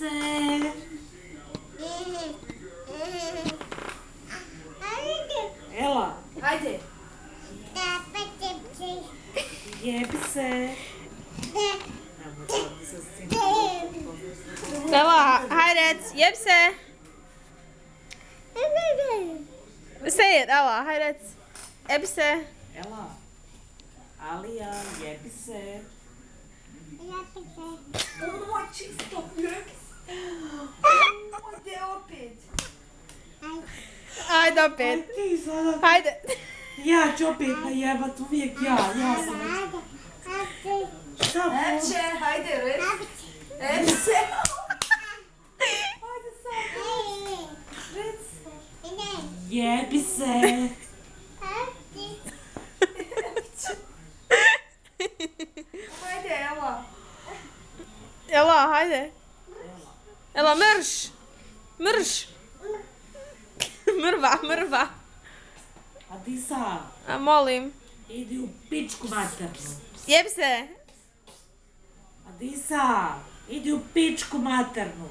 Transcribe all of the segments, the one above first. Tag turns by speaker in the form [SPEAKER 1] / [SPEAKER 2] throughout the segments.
[SPEAKER 1] se. Ela.
[SPEAKER 2] Hajde.
[SPEAKER 1] Jebi se.
[SPEAKER 3] Ela, hajde rec, jeb se. Say it, Ela, hajde rec. Jeb se.
[SPEAKER 1] Ela. Alija, jebi se.
[SPEAKER 2] Ovo čisto. Ode opet.
[SPEAKER 3] Hajde opet.
[SPEAKER 1] Ti sada.
[SPEAKER 3] Hajde.
[SPEAKER 1] Ja ću opet najebat, uvijek ja. Ja sam već. Šta
[SPEAKER 2] Epće, hajde, rec. Epće. Hajde sad. Rec.
[SPEAKER 1] Jebi se.
[SPEAKER 2] Hajde, Ela.
[SPEAKER 3] Ela, hajde. Ela, mrš. Mrš. Mrva, mrva.
[SPEAKER 1] Adisa,
[SPEAKER 3] A molim.
[SPEAKER 1] idi u pičku maternu.
[SPEAKER 3] Jeb se.
[SPEAKER 1] Adisa, idi u pičku maternu.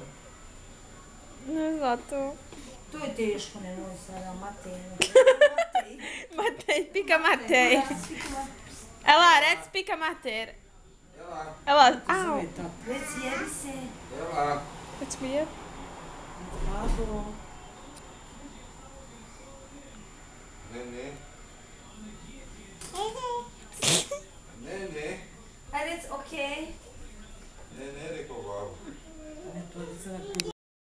[SPEAKER 3] Ne zato.
[SPEAKER 2] To je teško, nemoj sada, Matej.
[SPEAKER 3] Matej, pika Matej. Ela, rec pika mater. Ela, au.
[SPEAKER 1] Zove to.
[SPEAKER 2] Rec, jebi se.
[SPEAKER 3] Rec mi jeb.
[SPEAKER 1] Babo.
[SPEAKER 4] Ne.
[SPEAKER 2] Hajde, rec, okej.
[SPEAKER 4] Ne, rekao babu.
[SPEAKER 1] Ne, to je sada